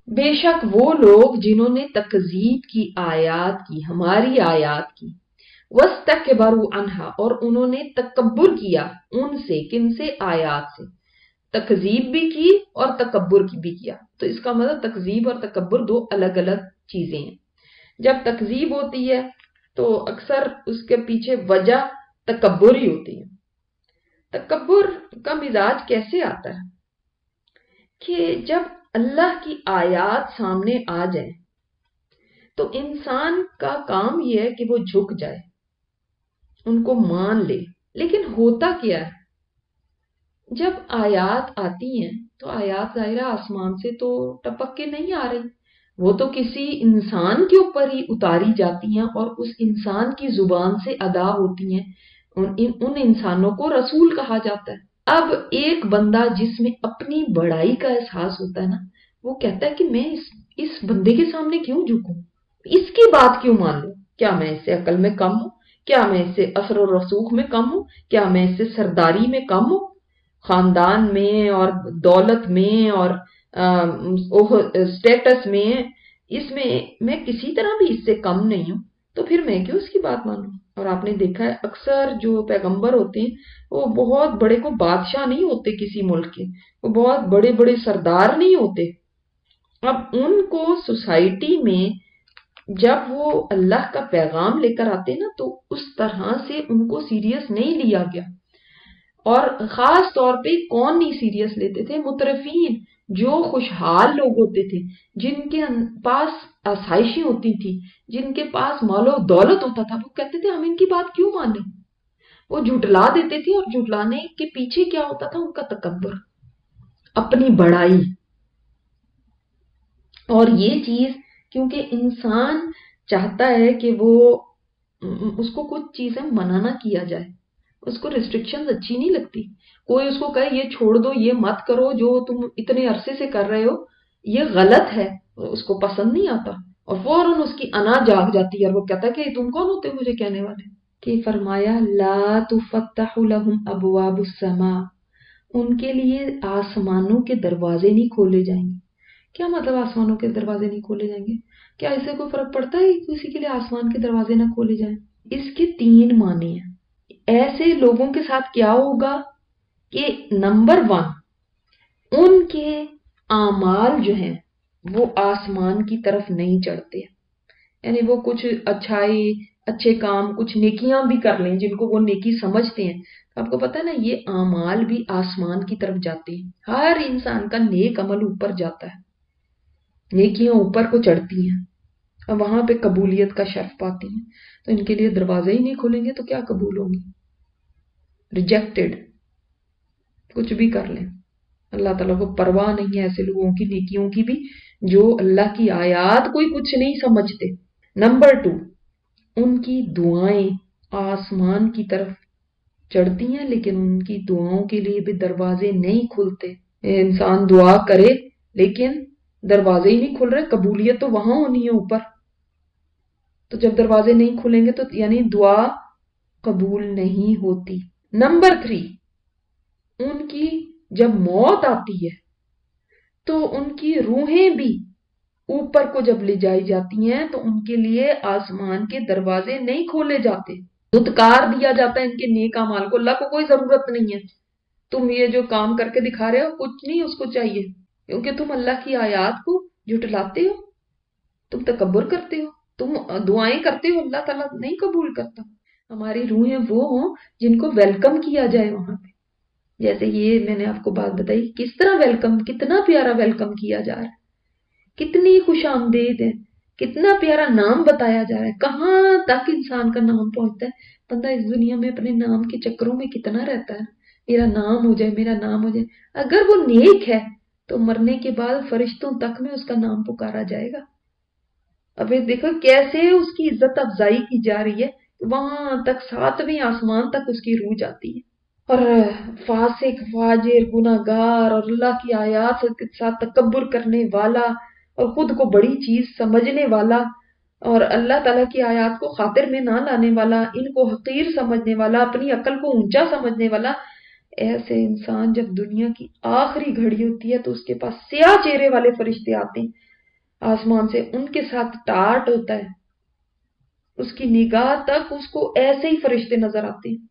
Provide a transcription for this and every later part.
بے شک وہ لوگ جنہوں نے تکذیب کی آیات کی، ہماری آیات کی، وَاسْتَكْبَرُوا عَنْهَا، اور انہوں نے تکبر کیا ان سے، کن سے؟ آیات سے، تکذیب بھی کی اور تکبر بھی کیا۔ تو اس کا مطلب تکذیب اور تکبر دو الگ الگ چیزیں ہیں۔ جب تکذیب ہوتی ہے تو اکثر اس کے پیچھے وجہ تکبر ہی ہوتی ہے۔ تکبر کا مزاج کیسے آتا ہے کہ جب اللہ کی آیات سامنے آ جائیں تو انسان کا کام یہ ہے کہ وہ جھک جائے، ان کو مان لے۔ لیکن ہوتا کیا ہے جب آیات آتی ہیں تو آیات ظاہرہ آسمان سے تو ٹپک کے نہیں آ رہی، وہ تو کسی انسان کے اوپر ہی اتاری جاتی ہیں اور اس انسان کی زبان سے ادا ہوتی ہیں۔ ان انسانوں کو رسول کہا جاتا ہے۔ اب ایک بندہ جس میں اپنی بڑائی کا احساس ہوتا ہے نا، وہ کہتا ہے کہ میں اس بندے کے سامنے کیوں جھکوں، اس کی بات کیوں مان لوں؟ کیا میں اس سے عقل میں کم ہوں؟ کیا میں اس سے اثر و رسوخ میں کم ہوں؟ کیا میں اس سے سرداری میں کم ہوں؟ خاندان میں اور دولت میں اور اسٹیٹس میں، اس میں کسی طرح بھی اس سے کم نہیں ہوں، تو پھر میں کیوں اس کی بات مانوں؟ اور آپ نے دیکھا ہے اکثر جو پیغمبر ہوتے ہیں وہ بہت بڑے کو بادشاہ نہیں ہوتے کسی ملک کے، وہ بہت بڑے بڑے سردار نہیں ہوتے۔ اب ان کو سوسائٹی میں جب وہ اللہ کا پیغام لے کر آتے نا تو اس طرح سے ان کو سیریس نہیں لیا گیا۔ اور خاص طور پہ کون نہیں سیریس لیتے تھے؟ مترفین، جو خوشحال لوگ ہوتے تھے، جن کے پاس آسائشیں ہوتی تھی، جن کے پاس مال و دولت ہوتا تھا، وہ کہتے تھے ہم ان کی بات کیوں مانیں؟ وہ جھٹلا دیتے تھے، اور جھٹلانے کے پیچھے کیا ہوتا تھا؟ ان کا تکبر، اپنی بڑائی۔ اور یہ چیز کیونکہ انسان چاہتا ہے کہ وہ اس کو کچھ چیزیں منع نہ کیا جائے، اس کو ریسٹرکشنز اچھی نہیں لگتی۔ کوئی اس کو کہے یہ چھوڑ دو، یہ مت کرو، جو تم اتنے عرصے سے کر رہے ہو یہ غلط ہے، اس کو پسند نہیں آتا، اور فوراً اس کی انا جاگ جاتی ہے اور وہ کہتا ہے کہ تم کون ہوتے ہو مجھے کہنے والے؟ کہ فرمایا لا تفتح لهم ابواب السماء، ان کے لیے آسمانوں کے دروازے نہیں کھولے جائیں گے۔ کیا مطلب آسمانوں کے دروازے نہیں کھولے جائیں گے؟ کیا اس سے کوئی فرق پڑتا ہے کسی کے لیے آسمان کے دروازے نہ کھولے جائیں؟ اس کے تین معنی ہیں۔ ایسے لوگوں کے ساتھ کیا ہوگا کہ نمبر 1، ان کے اعمال جو ہیں وہ آسمان کی طرف نہیں چڑھتے، یعنی وہ کچھ اچھائی، اچھے کام، کچھ نیکیاں بھی کر لیں جن کو وہ نیکی سمجھتے ہیں، آپ کو پتہ ہے نا یہ اعمال بھی آسمان کی طرف جاتے ہیں۔ ہر انسان کا نیک عمل اوپر جاتا ہے، نیکیاں اوپر کو چڑھتی ہیں اور وہاں پہ قبولیت کا شرف پاتی ہیں۔ تو ان کے لیے دروازے ہی نہیں کھلیں گے تو کیا قبول ہوں گی؟ ریجیکٹڈ، کچھ بھی کر لیں۔ اللہ تعالیٰ کو پرواہ نہیں ہے ایسے لوگوں کی نیکیوں کی بھی جو اللہ کی آیات کوئی کچھ نہیں سمجھتے۔ نمبر 2، ان کی دعائیں آسمان کی طرف چڑھتی ہیں لیکن ان کی دعاؤں کے لیے بھی دروازے نہیں کھلتے۔ انسان دعا کرے لیکن دروازے ہی نہیں کھل رہے، قبولیت تو وہاں ہونی ہے اوپر، تو جب دروازے نہیں کھلیں گے تو یعنی دعا قبول نہیں ہوتی۔ نمبر 3، ان کی جب موت آتی ہے تو ان کی روحیں بھی اوپر کو جب لے جائی جاتی ہیں تو ان کے لیے آسمان کے دروازے نہیں کھولے جاتے، دھتکار دیا جاتا ہے ان کے نیک اعمال کو۔ اللہ کو کوئی ضرورت نہیں ہے تم یہ جو کام کر کے دکھا رہے ہو، کچھ نہیں اس کو چاہیے، کیونکہ تم اللہ کی آیات کو جھٹلاتے ہو، تم تکبر کرتے ہو، تم دعائیں کرتے ہو، اللہ تعالیٰ نہیں قبول کرتا۔ ہماری روحیں وہ ہوں جن کو ویلکم کیا جائے وہاں پہ، جیسے یہ میں نے آپ کو بات بتائی کس طرح ویلکم، کتنا پیارا ویلکم کیا جا رہا ہے، کتنی خوش آمدید ہے، کتنا پیارا نام بتایا جا رہا ہے، کہاں تک انسان کا نام پہنچتا ہے۔ بندہ اس دنیا میں اپنے نام کے چکروں میں کتنا رہتا ہے، میرا نام ہو جائے، میرا نام ہو جائے۔ اگر وہ نیک ہے تو مرنے کے بعد فرشتوں تک میں اس کا نام پکارا جائے گا۔ اب دیکھو کیسے اس کی عزت افزائی کی جا رہی ہے، وہاں تک 7ویں آسمان تک اس کی روح جاتی ہے۔ اور فاسق، فاجر، گناہگار اور اللہ کی آیات کے ساتھ تکبر کرنے والا اور خود کو بڑی چیز سمجھنے والا اور اللہ تعالیٰ کی آیات کو خاطر میں نہ لانے والا، ان کو حقیر سمجھنے والا، اپنی عقل کو اونچا سمجھنے والا، ایسے انسان جب دنیا کی آخری گھڑی ہوتی ہے تو اس کے پاس سیاہ چہرے والے فرشتے آتے ہیں آسمان سے ان کے ساتھ ٹاٹ ہوتا ہے، اس کی نگاہ تک اس کو ایسے ہی فرشتے نظر آتے ہیں،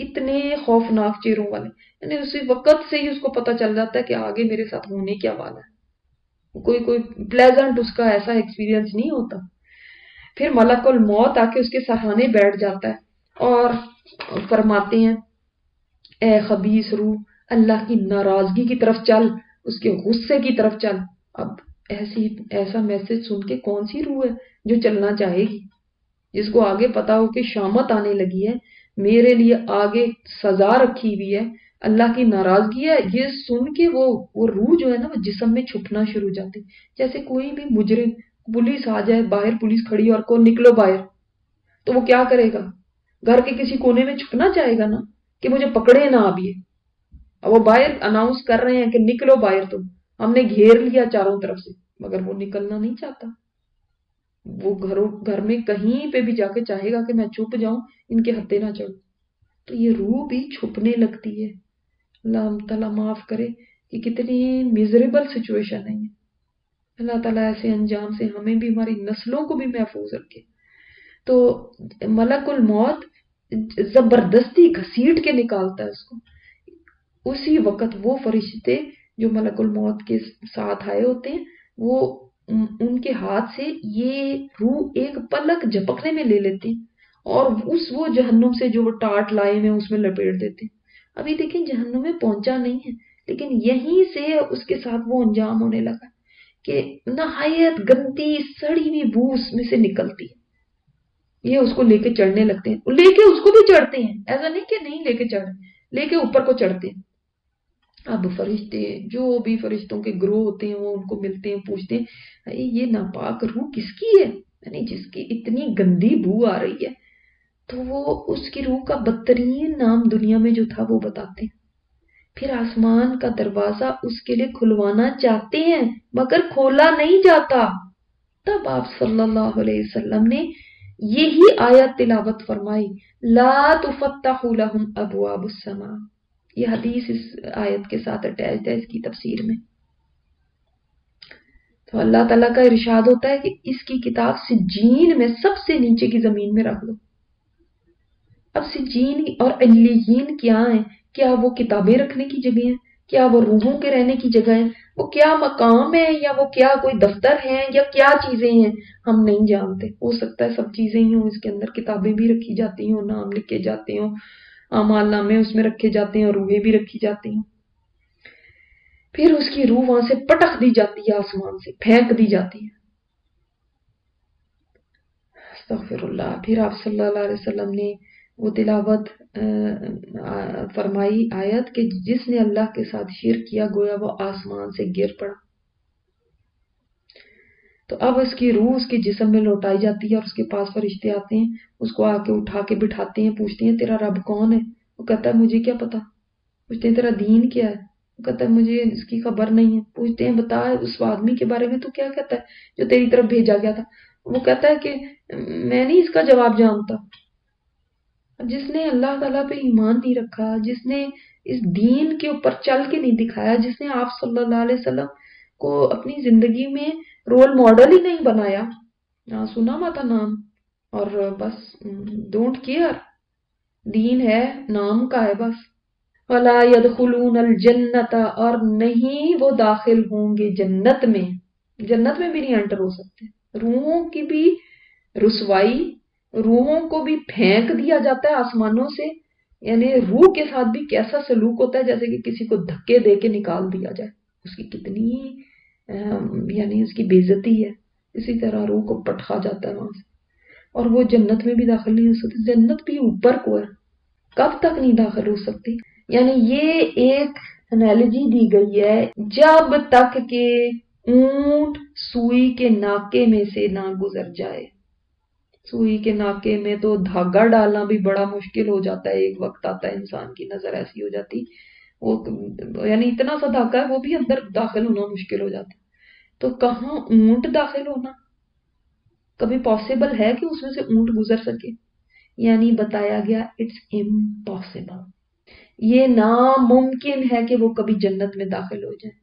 اتنے خوفناک چہروں والے، یعنی اسی وقت سے ہی اس کو پتہ چل جاتا ہے کہ آگے میرے ساتھ ہونے کیا والا ہے، کوئی پلیزنٹ اس کا ایسا ایکسپیرینس نہیں ہوتا۔ پھر ملک الموت آ کے اس کے سہانے بیٹھ جاتا ہے اور فرماتے ہیں اے خبیث روح، اللہ کی ناراضگی کی طرف چل، اس کے غصے کی طرف چل۔ اب ایسا میسج سن کے کون سی روح ہے جو چلنا چاہے گی، جس کو آگے پتا ہو کہ شامت آنے لگی ہے، میرے لیے آگے سزا رکھی ہوئی ہے، اللہ کی ناراضگی ہے، یہ سن کے وہ روح جو ہے نا وہ جسم میں چھپنا شروع ہو جاتی، جیسے کوئی بھی مجرم، پولیس آ جائے باہر، پولیس کھڑی اور کو نکلو باہر، تو وہ کیا کرے گا؟ گھر کے کسی کونے میں چھپنا چاہے گا نا کہ مجھے پکڑے نہ اب یہ۔ اب وہ باہر اناؤنس کر رہے ہیں کہ نکلو باہر، تم، ہم نے گھیر لیا چاروں طرف سے، مگر وہ نکلنا نہیں چاہتا، وہ گھر میں کہیں پہ بھی جا کے چاہے گا کہ میں چھپ جاؤں، ان کے ہتھے نہ چڑھوں۔ تو یہ روح بھی چھپنے لگتی ہے۔ اللہ تعالیٰ معاف کرے کہ کتنی میزریبل سچویشن ہے یہ۔ اللہ تعالیٰ ایسے انجام سے ہمیں بھی، ہماری نسلوں کو بھی محفوظ رکھے۔ تو ملک الموت زبردستی گھسیٹ کے نکالتا ہے اس کو۔ اسی وقت وہ فرشتے جو ملک الموت کے ساتھ آئے ہوتے ہیں، وہ ان کے ہاتھ سے یہ روح ایک پلک جھپکنے میں لے لیتے ہیں اور وہ جہنم سے جو وہ ٹاٹ لائے میں اس میں لپیٹ دیتے ہیں۔ ابھی دیکھیں جہنم میں پہنچا نہیں ہے، لیکن یہیں سے اس کے ساتھ وہ انجام ہونے لگا کہ نہایت گندی سڑی ہوئی بو اس میں سے نکلتی ہے۔ یہ اس کو لے کے چڑھنے لگتے ہیں، لے کے اس کو بھی چڑھتے ہیں، ایسا نہیں کہ نہیں لے کے چڑھ، لے کے اوپر کو چڑھتے ہیں۔ اب فرشتے، جو بھی فرشتوں کے گروہ ہوتے ہیں، وہ ان کو ملتے ہیں، پوچھتے ہیں یہ ناپاک روح کس کی ہے، یعنی جس کی اتنی گندی بو آ رہی ہے؟ تو وہ اس کی روح کا بدترین نام دنیا میں جو تھا وہ بتاتے ہیں۔ پھر آسمان کا دروازہ اس کے لیے کھلوانا چاہتے ہیں مگر کھولا نہیں جاتا۔ تب آپ صلی اللہ علیہ وسلم نے یہی آیت تلاوت فرمائی، لا تفتح لهم ابواب السماء۔ یہ حدیث اس آیت کے ساتھ اٹیچڈ ہے اس کی تفسیر میں۔ تو اللہ تعالیٰ کا ارشاد ہوتا ہے کہ اس کی کتاب سجین میں سب سے نیچے کی زمین میں رکھ دو۔ اب سجین اور علیین کیا ہیں؟ کیا وہ کتابیں رکھنے کی جگہ ہیں؟ کیا وہ روحوں کے رہنے کی جگہ ہیں؟ وہ کیا مقام ہے، یا وہ کیا کوئی دفتر ہیں، یا کیا چیزیں ہیں؟ ہم نہیں جانتے۔ ہو سکتا ہے سب چیزیں ہی ہوں، اس کے اندر کتابیں بھی رکھی جاتی ہوں، نام لکھے جاتے ہوں، اعمال نامے اس میں رکھے جاتے ہیں، اور روحیں بھی رکھی جاتی ہیں۔ پھر اس کی روح وہاں سے پٹخ دی جاتی ہے، آسمان سے پھینک دی جاتی ہے۔ استغفر اللہ۔ پھر آپ صلی اللہ علیہ وسلم نے وہ تلاوت فرمائی آیت کہ جس نے اللہ کے ساتھ شرک کیا گویا وہ آسمان سے گر پڑا۔ تو اب اس کی روح اس کے جسم میں لوٹائی جاتی ہے اور اس کے پاس فرشتے آتے ہیں، اس کو آ کے اٹھا کے بٹھاتے ہیں، پوچھتے ہیں تیرا رب کون ہے؟ وہ کہتا ہے مجھے کیا پتا۔ پوچھتے ہیں تیرا دین کیا ہے؟ وہ کہتا ہے مجھے اس کی خبر نہیں ہے۔ پوچھتے ہیں بتا اس آدمی کے بارے میں تو کیا کہتا ہے جو تیری طرف بھیجا گیا تھا؟ وہ کہتا ہے کہ میں نہیں اس کا جواب جانتا۔ جس نے اللہ تعالیٰ پہ ایمان نہیں رکھا، جس نے اس دین کے اوپر چل کے نہیں دکھایا، جس نے آپ صلی اللہ علیہ وسلم کو اپنی زندگی میں رول ماڈل ہی نہیں بنایا، سنا ہوا تھا نام اور بس ڈونٹ کیئر، دین ہے نام کا ہے بس۔ وَلَا يَدْخُلُونَ الْجَنَّةَ، اور نہیں وہ داخل ہوں گے جنت میں، جنت میں بھی نہیں انٹر ہو سکتے۔ روحوں کی بھی رسوائی، روحوں کو بھی پھینک دیا جاتا ہے آسمانوں سے، یعنی روح کے ساتھ بھی کیسا سلوک ہوتا ہے جیسے کہ کسی کو دھکے دے کے نکال دیا جائے، اس کی کتنی یعنی اس کی بے عزتی ہے۔ اسی طرح روح کو پٹخا جاتا ہے وہاں سے، اور وہ جنت میں بھی داخل نہیں ہو سکتی، جنت بھی اوپر کو ہے، کب تک نہیں داخل ہو سکتی؟ یعنی یہ ایک انالوجی دی گئی ہے، جب تک کہ اونٹ سوئی کے ناکے میں سے نہ گزر جائے۔ سوئی کے ناکے میں تو دھاگا ڈالنا بھی بڑا مشکل ہو جاتا ہے، ایک وقت آتا ہے انسان کی نظر ایسی ہو جاتی، وہ یعنی اتنا سا دھاگا ہے وہ بھی اندر داخل ہونا مشکل ہو جاتا ہے، تو کہاں اونٹ داخل ہونا کبھی پاسبل ہے کہ اس میں سے اونٹ گزر سکے؟ یعنی بتایا گیا اٹس امپاسبل، یہ ناممکن ہے کہ وہ کبھی جنت میں داخل ہو جائے۔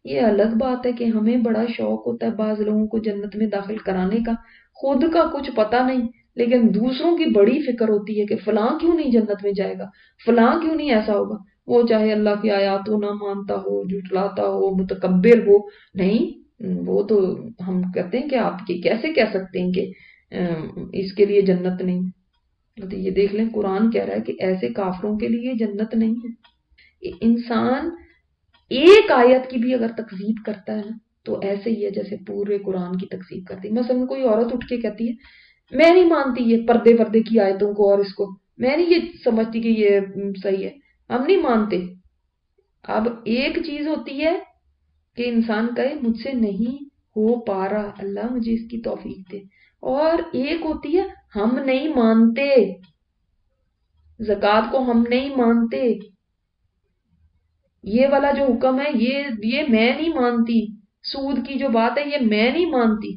یہ الگ بات ہے کہ ہمیں بڑا شوق ہوتا ہے بعض لوگوں کو جنت میں داخل کرانے کا، خود کا کچھ پتہ نہیں لیکن دوسروں کی بڑی فکر ہوتی ہے کہ فلاں کیوں نہیں جنت میں جائے گا، فلاں کیوں نہیں ایسا ہوگا، وہ چاہے اللہ کی آیاتوں نہ مانتا ہو، جھٹلاتا ہو، متکبر ہو، نہیں وہ تو ہم کہتے ہیں کہ آپ یہ کیسے کہہ سکتے ہیں کہ اس کے لیے جنت نہیں، تو یہ دیکھ لیں قرآن کہہ رہا ہے کہ ایسے کافروں کے لیے جنت نہیں ہے۔ انسان ایک آیت کی بھی اگر تکذیب کرتا ہے نا تو ایسے ہی ہے جیسے پورے قرآن کی تکذیب کرتی ہے۔ مثلا کوئی عورت اٹھ کے کہتی ہے میں نہیں مانتی یہ پردے وردے کی آیتوں کو اور اس کو، میں نہیں یہ سمجھتی کہ یہ صحیح ہے، ہم نہیں مانتے۔ اب ایک چیز ہوتی ہے کہ انسان کہے مجھ سے نہیں ہو پا رہا، اللہ مجھے اس کی توفیق دے، اور ایک ہوتی ہے ہم نہیں مانتے، زکوٰۃ کو ہم نہیں مانتے، یہ والا جو حکم ہے یہ میں نہیں مانتی، سود کی جو بات ہے یہ میں نہیں مانتی۔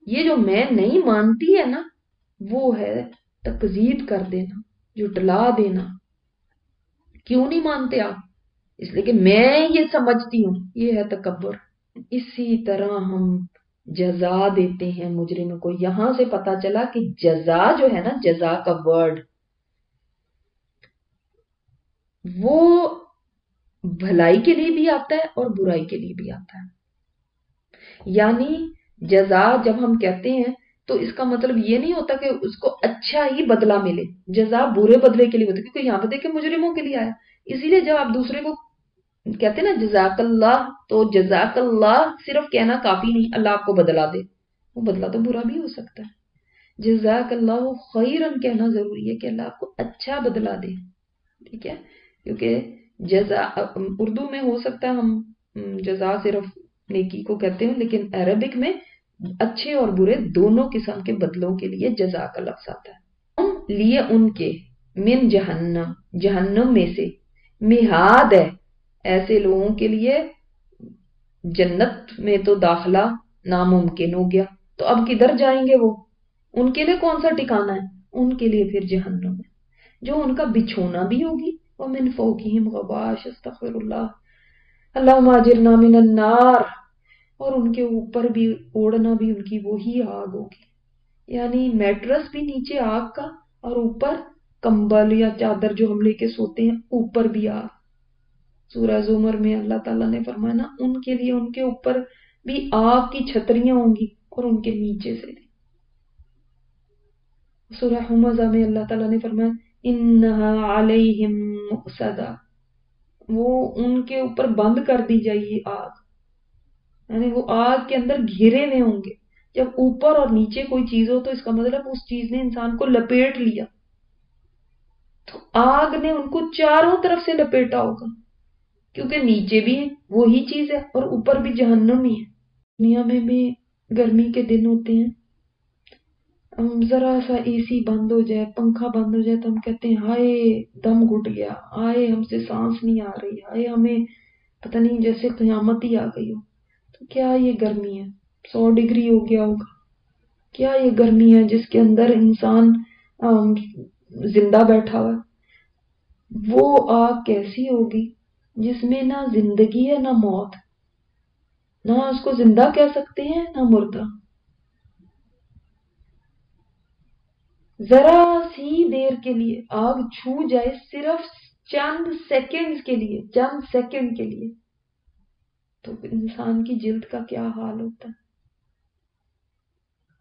یہ جو میں نہیں مانتی ہے نا وہ ہے تکذیب کر دینا، جھٹلا دینا۔ کیوں نہیں مانتے آپ؟ اس لیے کہ میں یہ سمجھتی ہوں، یہ ہے تکبر۔ اسی طرح ہم جزا دیتے ہیں مجرم کو۔ یہاں سے پتا چلا کہ جزا جو ہے نا، جزا کا ورڈ وہ بھلائی کے لیے بھی آتا ہے اور برائی کے لیے بھی آتا ہے۔ یعنی جزا جب ہم کہتے ہیں تو اس کا مطلب یہ نہیں ہوتا کہ اس کو اچھا ہی بدلہ ملے، جزا برے بدلے کے لیے ہوتی ہے، کیونکہ یہاں پہ دیکھیں مجرموں کے لیے آیا۔ اسی لیے جب آپ دوسرے کو کہتے ہیں نا جزاک اللہ، تو جزاک اللہ صرف کہنا کافی نہیں، اللہ آپ کو بدلہ دے، وہ بدلہ تو برا بھی ہو سکتا ہے۔ جزاک اللہ خیرن کہنا ضروری ہے کہ اللہ آپ کو اچھا بدلہ دے، ٹھیک ہے؟ کیونکہ جزا اردو میں ہو سکتا ہے ہم جزا صرف نیکی کو کہتے ہیں، لیکن عربک میں اچھے اور برے دونوں قسم کے بدلوں کے لیے جزا کا لفظ آتا ہے۔ لیے ان کے من جہنم، جہنم میں سے، مہاد ہے ایسے لوگوں کے لیے جنت میں تو داخلہ ناممکن ہو گیا، تو اب کدھر جائیں گے وہ؟ ان کے لیے کون سا ٹھکانہ ہے؟ ان کے لیے پھر جہنم ہے، جو ان کا بچھونا بھی ہوگی، ومن فوقہم غواش، استغفر اللہ، اللہم اجرنا من النار، اور ان کے اوپر بھی اوڑھنا بھی ان کی وہی آگ ہوگی، یعنی میٹرس بھی نیچے آگ کا اور اوپر کمبل یا چادر جو ہم لے کے سوتے ہیں اوپر بھی آگ۔ سورہ زمر میں اللہ تعالیٰ نے فرمایا نا ان کے لیے ان کے اوپر بھی آگ کی چھتریاں ہوں گی اور ان کے نیچے سے بھی۔ سورہ حمزہ میں اللہ تعالیٰ نے فرمایا انہا علیہم مؤصدہ، وہ ان کے اوپر بند کر دی جائے گی آگ، یعنی وہ آگ کے اندر گھرے ہوئے ہوں گے۔ جب اوپر اور نیچے کوئی چیز ہو تو اس کا مطلب اس چیز نے انسان کو لپیٹ لیا، تو آگ نے ان کو چاروں طرف سے لپیٹا ہوگا، کیونکہ نیچے بھی وہی چیز ہے اور اوپر بھی جہنم ہی ہے۔ دنیا میں بھی گرمی کے دن ہوتے ہیں، ذرا سا اے سی بند ہو جائے، پنکھا بند ہو جائے تو ہم کہتے ہیں ہائے دم گھٹ گیا، ہائے ہم سے سانس نہیں آ رہی، ہائے ہمیں پتہ نہیں جیسے قیامت ہی آ گئی ہو۔ تو کیا یہ گرمی ہے؟ 100 ڈگری ہو گیا ہوگا۔ کیا یہ گرمی ہے جس کے اندر انسان زندہ بیٹھا ہوا ہے؟ وہ آگ کیسی ہوگی جس میں نہ زندگی ہے نہ موت، نہ اس کو زندہ کہہ سکتے ہیں نہ مردہ۔ ذرا سی دیر کے لیے آگ چھو جائے، صرف چند سیکنڈز کے لیے، چند سیکنڈ کے لیے، تو انسان کی جلد کا کیا حال ہوتا ہے،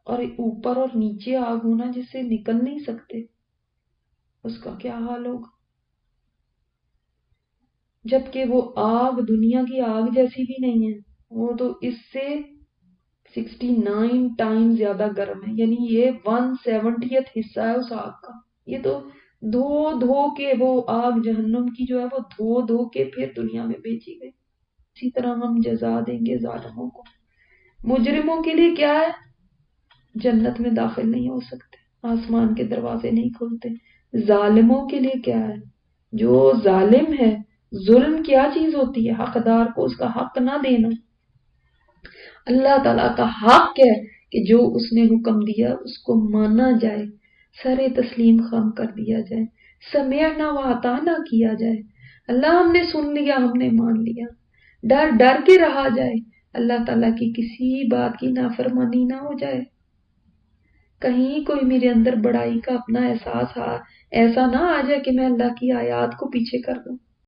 اور اوپر اور نیچے آگ ہونا جس سے نکل نہیں سکتے، اس کا کیا حال ہوگا؟ جبکہ وہ آگ دنیا کی آگ جیسی بھی نہیں ہے، وہ تو اس سے 69 ٹائم زیادہ گرم ہے، یعنی یہ 1/70 حصہ ہے اس آگ کا۔ یہ تو دھو دھو کے وہ آگ جہنم کی جو ہے وہ دھو دھو کے پھر دنیا میں بھیجی گئی۔ اسی طرح ہم جزا دیں گے ظالموں کو۔ مجرموں کے لیے کیا ہے؟ جنت میں داخل نہیں ہو سکتے، آسمان کے دروازے نہیں کھلتے۔ ظالموں کے لیے کیا ہے؟ جو ظالم ہے، ظلم کیا چیز ہوتی ہے؟ حقدار کو اس کا حق نہ دینا۔ اللہ تعالیٰ کا حق ہے کہ جو اس نے حکم دیا اس کو مانا جائے، سر تسلیم خم کر دیا جائے، سمعنا و اطعنا کیا جائے۔ اللہ ہم نے سن لیا، ہم نے مان لیا، ڈر ڈر کے رہا جائے، اللہ تعالیٰ کی کسی بات کی نافرمانی نہ ہو جائے، کہیں کوئی میرے اندر بڑائی کا اپنا احساس ایسا نہ آ جائے کہ میں اللہ کی آیات کو پیچھے کر دوں۔